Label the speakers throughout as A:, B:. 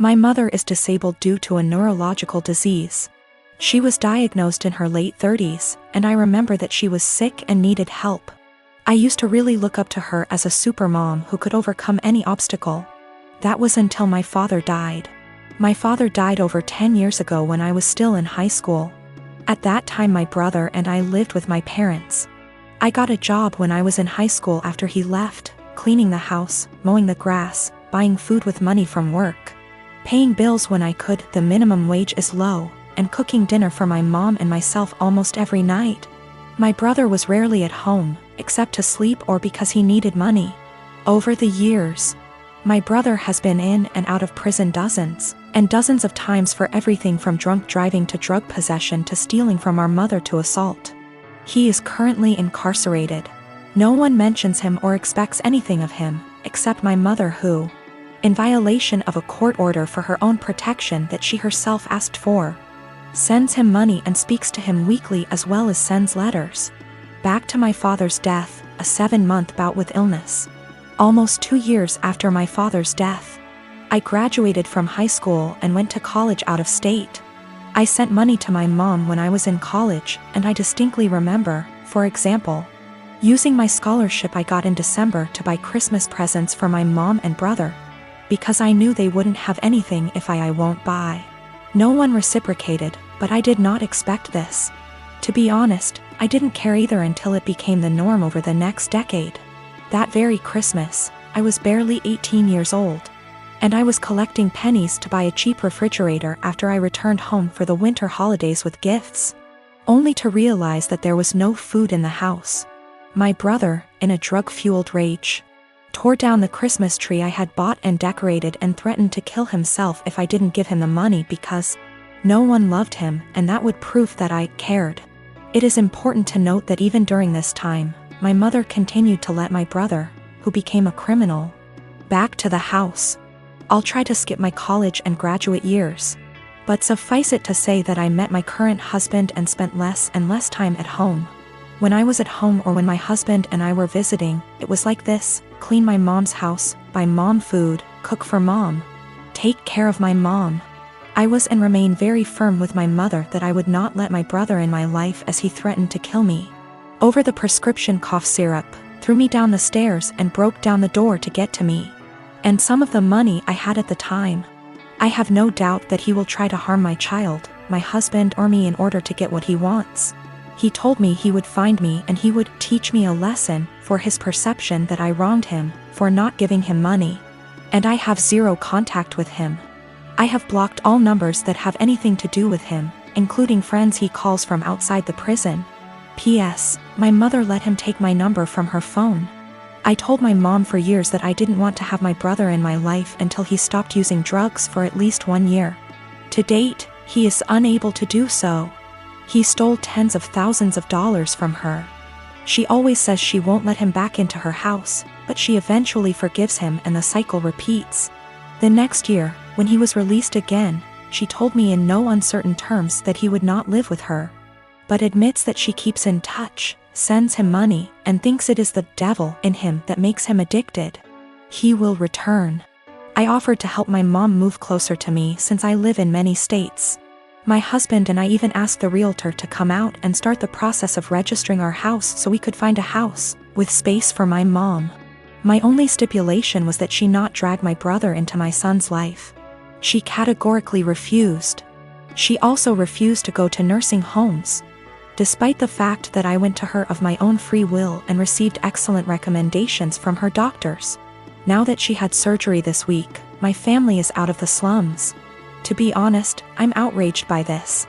A: My mother is disabled due to a neurological disease. She was diagnosed in her late 30s, and I remember that she was sick and needed help. I used to really look up to her as a supermom who could overcome any obstacle. That was until my father died. My father died over 10 years ago when I was still in high school. At that time my brother and I lived with my parents. I got a job when I was in high school after he left, cleaning the house, mowing the grass, buying food with money from work, paying bills when I could, the minimum wage is low, and cooking dinner for my mom and myself almost every night. My brother was rarely at home, except to sleep or because he needed money. Over the years, my brother has been in and out of prison dozens and dozens of times for everything from drunk driving to drug possession to stealing from our mother to assault. He is currently incarcerated. No one mentions him or expects anything of him, except my mother who, in violation of a court order for her own protection that she herself asked for, sends him money and speaks to him weekly as well as sends letters. Back to my father's death, a 7-month bout with illness. Almost 2 years after my father's death, I graduated from high school and went to college out of state. I sent money to my mom when I was in college, and I distinctly remember, for example, using my scholarship I got in December to buy Christmas presents for my mom and brother, because I knew they wouldn't have anything if I won't buy. No one reciprocated, but I did not expect this. To be honest, I didn't care either until it became the norm over the next decade. That very Christmas, I was barely 18 years old, and I was collecting pennies to buy a cheap refrigerator after I returned home for the winter holidays with gifts, only to realize that there was no food in the house. My brother, in a drug-fueled rage, tore down the Christmas tree I had bought and decorated and threatened to kill himself if I didn't give him the money because no one loved him, and that would prove that I cared. It is important to note that even during this time, my mother continued to let my brother, who became a criminal, back to the house. I'll try to skip my college and graduate years, but suffice it to say that I met my current husband and spent less and less time at home. When I was at home or when my husband and I were visiting, it was like this: clean my mom's house, buy mom food, cook for mom, take care of my mom. I was and remain very firm with my mother that I would not let my brother in my life as he threatened to kill me over the prescription cough syrup, threw me down the stairs and broke down the door to get to me, and some of the money I had at the time. I have no doubt that he will try to harm my child, my husband or me in order to get what he wants. He told me he would find me and he would teach me a lesson for his perception that I wronged him for not giving him money, and I have zero contact with him. I have blocked all numbers that have anything to do with him, including friends he calls from outside the prison. P.S. My mother let him take my number from her phone. I told my mom for years that I didn't want to have my brother in my life until he stopped using drugs for at least 1 year. To date, he is unable to do so. He stole tens of thousands of dollars from her. She always says she won't let him back into her house, but she eventually forgives him and the cycle repeats. The next year, when he was released again, she told me in no uncertain terms that he would not live with her, but admits that she keeps in touch, sends him money, and thinks it is the devil in him that makes him addicted. He will return. I offered to help my mom move closer to me since I live in many states. My husband and I even asked the realtor to come out and start the process of registering our house so we could find a house with space for my mom. My only stipulation was that she not drag my brother into my son's life. She categorically refused. She also refused to go to nursing homes, despite the fact that I went to her of my own free will and received excellent recommendations from her doctors. Now that she had surgery this week, my family is out of the slums. To be honest, I'm outraged by this.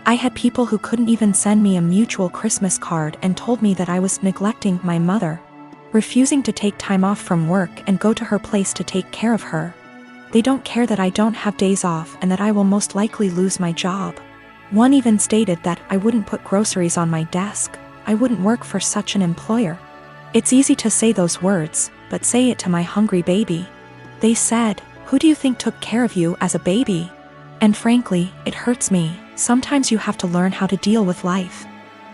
A: I had people who couldn't even send me a mutual Christmas card and told me that I was neglecting my mother, refusing to take time off from work and go to her place to take care of her. They don't care that I don't have days off and that I will most likely lose my job. One even stated that I wouldn't put groceries on my desk. I wouldn't work for such an employer. It's easy to say those words, but say it to my hungry baby. They said, "Who do you think took care of you as a baby?" And frankly, it hurts me. Sometimes you have to learn how to deal with life.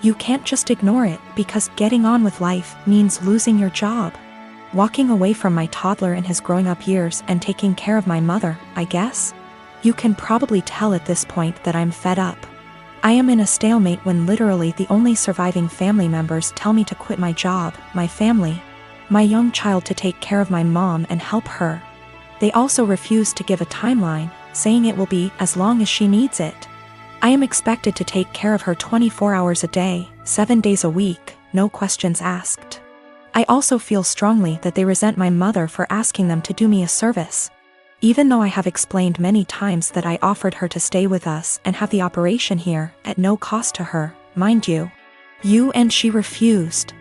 A: You can't just ignore it because getting on with life means losing your job. Walking away from my toddler in his growing up years and taking care of my mother, I guess? You can probably tell at this point that I'm fed up. I am in a stalemate when literally the only surviving family members tell me to quit my job, my family, my young child to take care of my mom and help her. They also refuse to give a timeline, saying it will be as long as she needs it. I am expected to take care of her 24 hours a day, 7 days a week, no questions asked. I also feel strongly that they resent my mother for asking them to do me a service. Even though I have explained many times that I offered her to stay with us and have the operation here, at no cost to her, mind you. And she refused.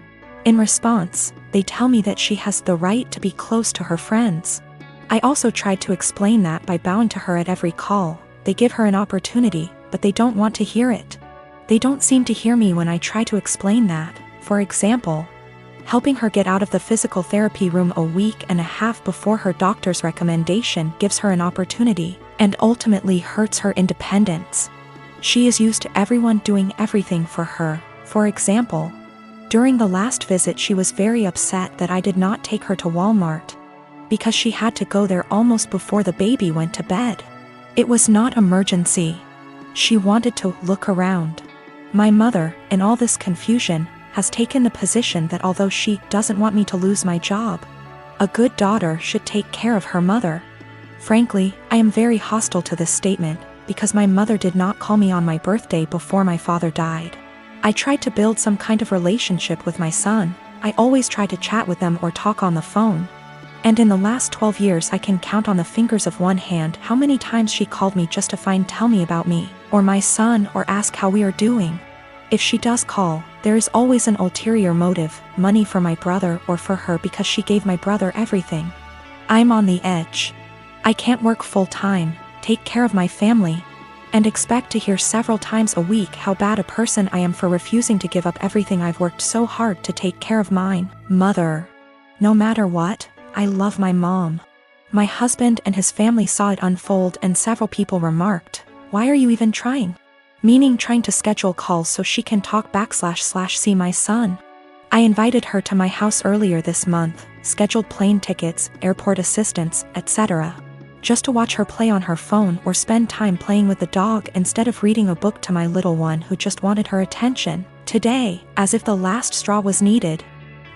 A: In response, they tell me that she has the right to be close to her friends. I also tried to explain that by bowing to her at every call. They give her an opportunity, but they don't want to hear it. They don't seem to hear me when I try to explain that. For example, helping her get out of the physical therapy room a week and a half before her doctor's recommendation gives her an opportunity, and ultimately hurts her independence. She is used to everyone doing everything for her. For example, during the last visit she was very upset that I did not take her to Walmart, because she had to go there almost before the baby went to bed. It was not emergency. She wanted to look around. My mother, in all this confusion, has taken the position that although she doesn't want me to lose my job, a good daughter should take care of her mother. Frankly, I am very hostile to this statement, because my mother did not call me on my birthday before my father died. I tried to build some kind of relationship with my son. I always try to chat with them or talk on the phone. And in the last 12 years I can count on the fingers of one hand how many times she called me just to tell me about me, or my son, or ask how we are doing. If she does call, there is always an ulterior motive, money for my brother or for her because she gave my brother everything. I'm on the edge. I can't work full-time, take care of my family, and expect to hear several times a week how bad a person I am for refusing to give up everything I've worked so hard to take care of mine. Mother. No matter what, I love my mom. My husband and his family saw it unfold and several people remarked, "Why are you even trying?" Meaning trying to schedule calls so she can talk / see my son. I invited her to my house earlier this month, scheduled plane tickets, airport assistance, etc. Just to watch her play on her phone or spend time playing with the dog instead of reading a book to my little one who just wanted her attention. Today, as if the last straw was needed,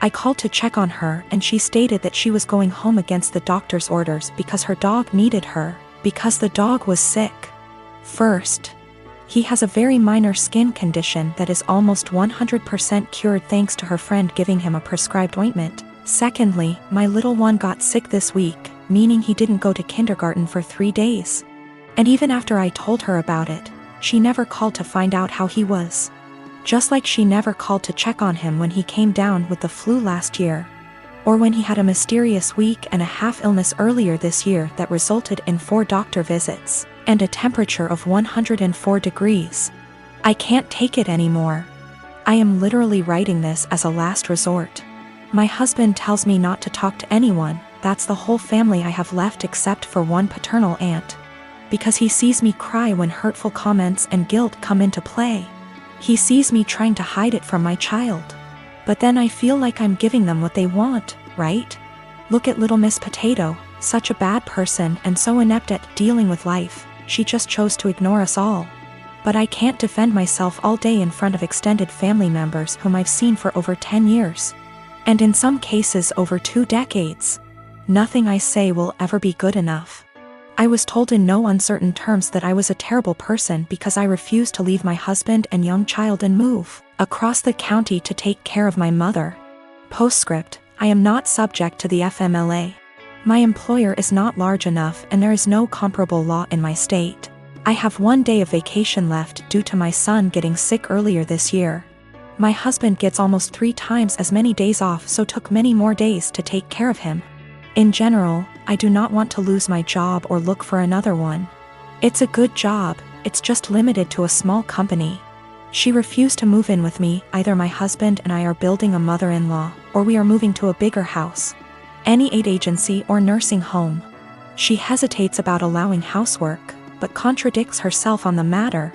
A: I called to check on her and she stated that she was going home against the doctor's orders because her dog needed her, because the dog was sick. First, he has a very minor skin condition that is almost 100% cured thanks to her friend giving him a prescribed ointment. Secondly, my little one got sick this week, meaning he didn't go to kindergarten for 3 days. And even after I told her about it, she never called to find out how he was. Just like she never called to check on him when he came down with the flu last year, or when he had a mysterious week and a half illness earlier this year that resulted in 4 doctor visits and a temperature of 104 degrees. I can't take it anymore. I am literally writing this as a last resort. My husband tells me not to talk to anyone. That's the whole family I have left except for one paternal aunt, because he sees me cry when hurtful comments and guilt come into play. He sees me trying to hide it from my child. But then I feel like I'm giving them what they want, right? Look at little Miss Potato, such a bad person and so inept at dealing with life. She just chose to ignore us all. But I can't defend myself all day in front of extended family members whom I've seen for over 10 years. And in some cases over 2 decades. Nothing I say will ever be good enough. I was told in no uncertain terms that I was a terrible person because I refused to leave my husband and young child and move across the county to take care of my mother. Postscript, I am not subject to the FMLA. My employer is not large enough and there is no comparable law in my state. I have 1 day of vacation left due to my son getting sick earlier this year. My husband gets almost 3 times as many days off, so took many more days to take care of him. In general, I do not want to lose my job or look for another one. It's a good job, it's just limited to a small company. She refused to move in with me. Either my husband and I are building a mother-in-law, or we are moving to a bigger house, any aid agency or nursing home. She hesitates about allowing housework, but contradicts herself on the matter,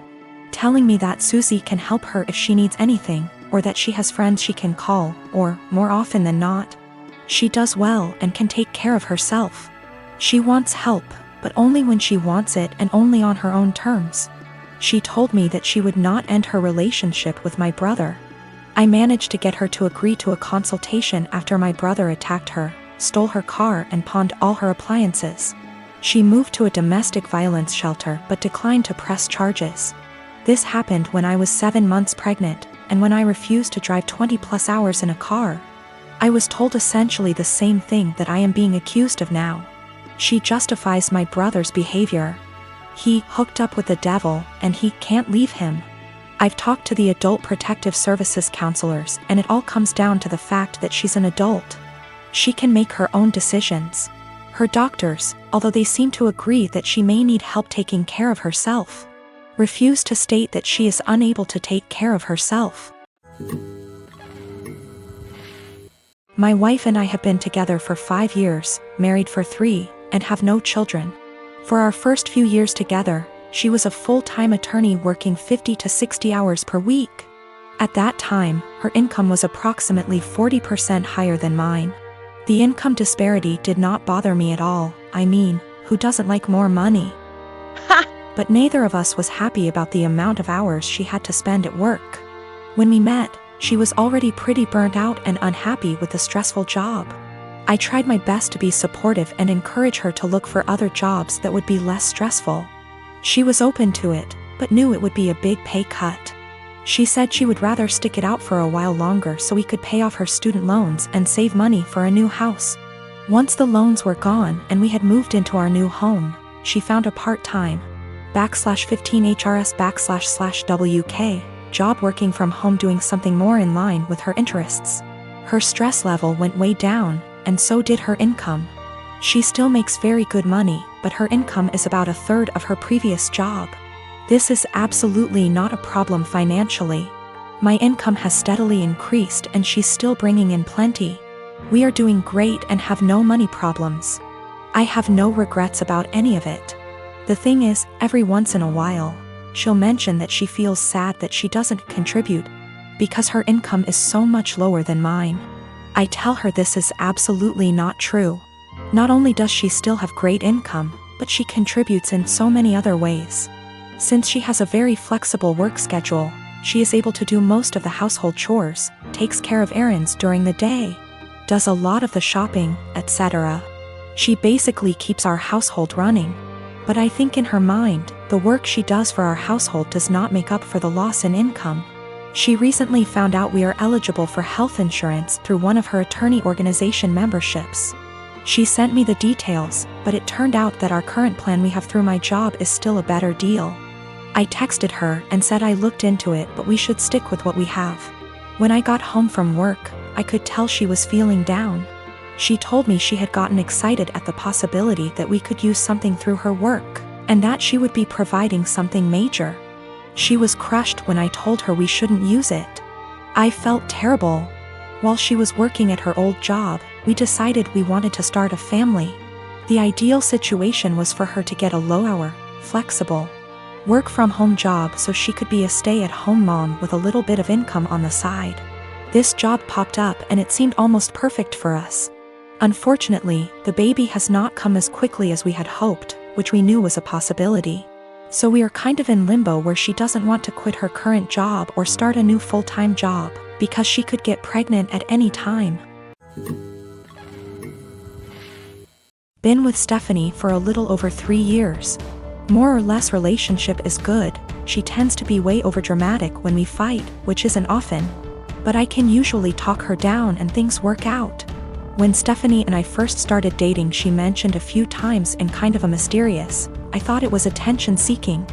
A: telling me that Susie can help her if she needs anything, or that she has friends she can call, or, more often than not, She does well and can take care of herself. She wants help, but only when she wants it and only on her own terms. She told me that she would not end her relationship with my brother. I managed to get her to agree to a consultation after my brother attacked her, stole her car and pawned all her appliances. She moved to a domestic violence shelter but declined to press charges. This happened when I was 7 months pregnant, and when I refused to drive 20+ hours in a car. I was told essentially the same thing that I am being accused of now. She justifies my brother's behavior. He hooked up with the devil and he can't leave him. I've talked to the Adult Protective Services counselors and it all comes down to the fact that she's an adult. She can make her own decisions. Her doctors, although they seem to agree that she may need help taking care of herself, refuse to state that she is unable to take care of herself. My wife and I have been together for 5 years, married for 3, and have no children. For our first few years together, she was a full-time attorney working 50 to 60 hours per week. At that time, her income was approximately 40% higher than mine. The income disparity did not bother me at all. I mean, who doesn't like more money? But neither of us was happy about the amount of hours she had to spend at work. When we met, she was already pretty burnt out and unhappy with the stressful job. I tried my best to be supportive and encourage her to look for other jobs that would be less stressful. She was open to it, but knew it would be a big pay cut. She said she would rather stick it out for a while longer so we could pay off her student loans and save money for a new house. Once the loans were gone and we had moved into our new home, she found a part-time /15HRS//WK job working from home doing something more in line with her interests. Her stress level went way down, and so did her income. She still makes very good money, but her income is about 1/3 of her previous job. This is absolutely not a problem financially. My income has steadily increased and she's still bringing in plenty. We are doing great and have no money problems. I have no regrets about any of it. The thing is, every once in a while, she'll mention that she feels sad that she doesn't contribute because her income is so much lower than mine. I tell her this is absolutely not true. Not only does she still have great income, but she contributes in so many other ways. Since she has a very flexible work schedule, she is able to do most of the household chores, takes care of errands during the day, does a lot of the shopping, etc. She basically keeps our household running. But I think in her mind, the work she does for our household does not make up for the loss in income. She recently found out we are eligible for health insurance through one of her attorney organization memberships. She sent me the details, but it turned out that our current plan we have through my job is still a better deal. I texted her and said I looked into it but we should stick with what we have. When I got home from work, I could tell she was feeling down. She told me she had gotten excited at the possibility that we could use something through her work, and that she would be providing something major. She was crushed when I told her we shouldn't use it. I felt terrible. While she was working at her old job, we decided we wanted to start a family. The ideal situation was for her to get a low-hour, flexible, work-from-home job so she could be a stay-at-home mom with a little bit of income on the side. This job popped up and it seemed almost perfect for us. Unfortunately, the baby has not come as quickly as we had hoped, which we knew was a possibility. So we are kind of in limbo where she doesn't want to quit her current job or start a new full-time job, because she could get pregnant at any time. Been with Stephanie for a little over 3 years. More or less relationship is good. She tends to be way overdramatic when we fight, which isn't often. But I can usually talk her down and things work out. When Stephanie and I first started dating, she mentioned a few times in kind of a mysterious, I thought it was attention-seeking,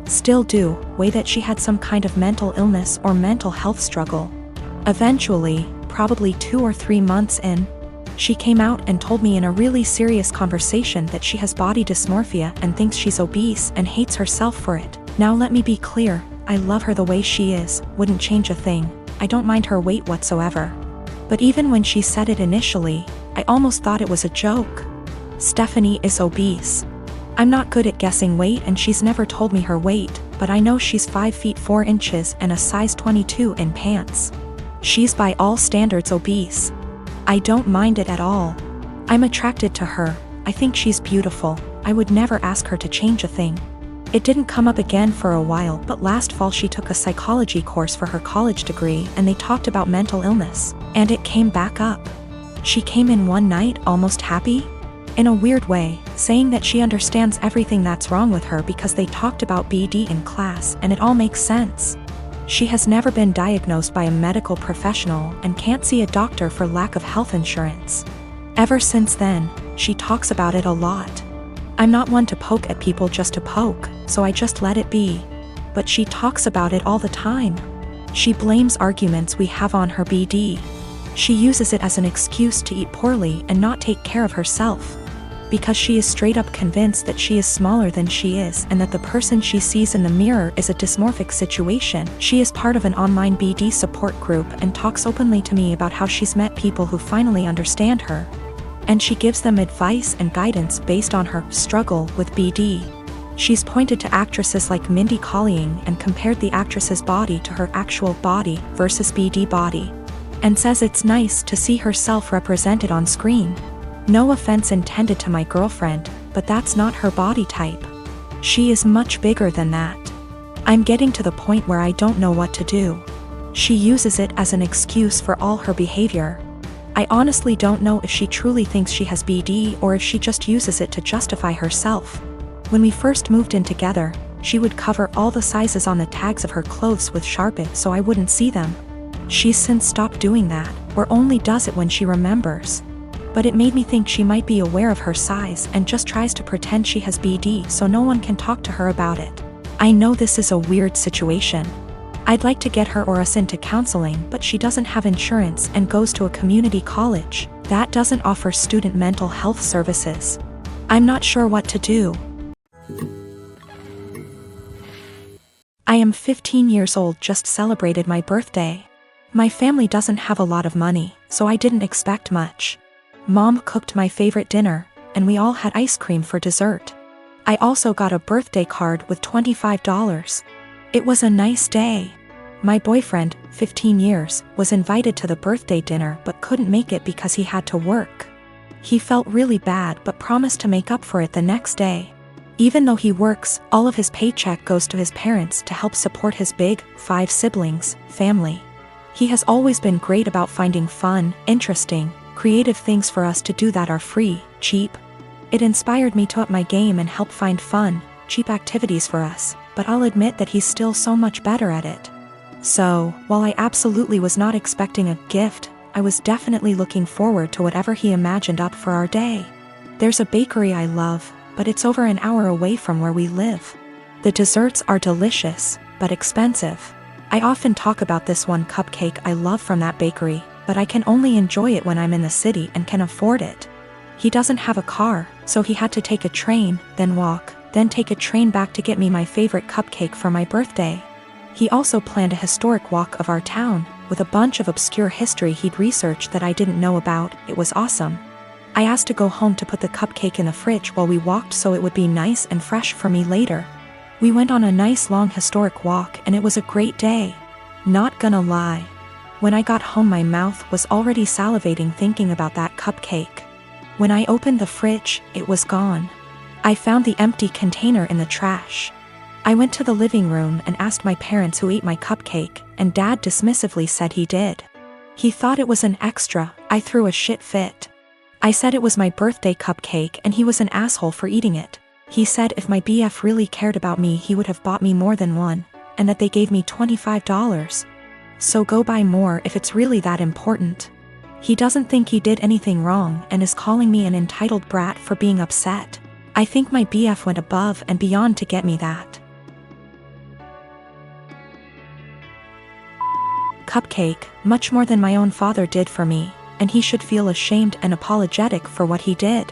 A: still do, way that she had some kind of mental illness or mental health struggle. Eventually, probably 2 or 3 months in, she came out and told me in a really serious conversation that she has body dysmorphia and thinks she's obese and hates herself for it. Now let me be clear, I love her the way she is, wouldn't change a thing. I don't mind her weight whatsoever. But even when she said it initially, I almost thought it was a joke. Stephanie is obese. I'm not good at guessing weight and she's never told me her weight, but I know she's 5 feet 4 inches and a size 22 in pants. She's by all standards obese. I don't mind it at all. I'm attracted to her. I think she's beautiful. I would never ask her to change a thing. It didn't come up again for a while, but last fall she took a psychology course for her college degree and they talked about mental illness, and it came back up. She came in one night almost happy, in a weird way, saying that she understands everything that's wrong with her because they talked about BD in class and it all makes sense. She has never been diagnosed by a medical professional and can't see a doctor for lack of health insurance. Ever since then, she talks about it a lot. I'm not one to poke at people just to poke, so I just let it be. But she talks about it all the time. She blames arguments we have on her BD. She uses it as an excuse to eat poorly and not take care of herself. Because she is straight up convinced that she is smaller than she is and that the person she sees in the mirror is a dysmorphic situation. She is part of an online BD support group and talks openly to me about how she's met people who finally understand her. And she gives them advice and guidance based on her struggle with BD. She's pointed to actresses like Mindy Kaling and compared the actress's body to her actual body versus BD body. And says it's nice to see herself represented on screen. No offense intended to my girlfriend, but that's not her body type. She is much bigger than that. I'm getting to the point where I don't know what to do. She uses it as an excuse for all her behavior. I honestly don't know if she truly thinks she has BD or if she just uses it to justify herself. When we first moved in together, she would cover all the sizes on the tags of her clothes with Sharpie so I wouldn't see them. She's since stopped doing that, or only does it when she remembers. But it made me think she might be aware of her size and just tries to pretend she has BD so no one can talk to her about it. I know this is a weird situation. I'd like to get her or us into counseling, but she doesn't have insurance and goes to a community college that doesn't offer student mental health services. I'm not sure what to do. I am 15 years old, just celebrated my birthday. My family doesn't have a lot of money, so I didn't expect much. Mom cooked my favorite dinner, and we all had ice cream for dessert. I also got a birthday card with $25. It was a nice day. My boyfriend, 15 years, was invited to the birthday dinner but couldn't make it because he had to work. He felt really bad but promised to make up for it the next day. Even though he works, all of his paycheck goes to his parents to help support his big, 5 siblings, family. He has always been great about finding fun, interesting, creative things for us to do that are free, cheap. It inspired me to up my game and help find fun, cheap activities for us, but I'll admit that he's still so much better at it. So, while I absolutely was not expecting a gift, I was definitely looking forward to whatever he imagined up for our day. There's a bakery I love, but it's over an hour away from where we live. The desserts are delicious, but expensive. I often talk about this one cupcake I love from that bakery, but I can only enjoy it when I'm in the city and can afford it. He doesn't have a car, so he had to take a train, then walk, then take a train back to get me my favorite cupcake for my birthday. He also planned a historic walk of our town, with a bunch of obscure history he'd researched that I didn't know about. It was awesome. I asked to go home to put the cupcake in the fridge while we walked so it would be nice and fresh for me later. We went on a nice long historic walk and it was a great day. Not gonna lie. When I got home my mouth was already salivating thinking about that cupcake. When I opened the fridge, it was gone. I found the empty container in the trash. I went to the living room and asked my parents who ate my cupcake, and Dad dismissively said he did. He thought it was an extra. I threw a shit fit. I said it was my birthday cupcake and he was an asshole for eating it. He said if my BF really cared about me he would have bought me more than one, and that they gave me $25. So go buy more if it's really that important. He doesn't think he did anything wrong and is calling me an entitled brat for being upset. I think my BF went above and beyond to get me that cupcake, much more than my own father did for me, and he should feel ashamed and apologetic for what he did.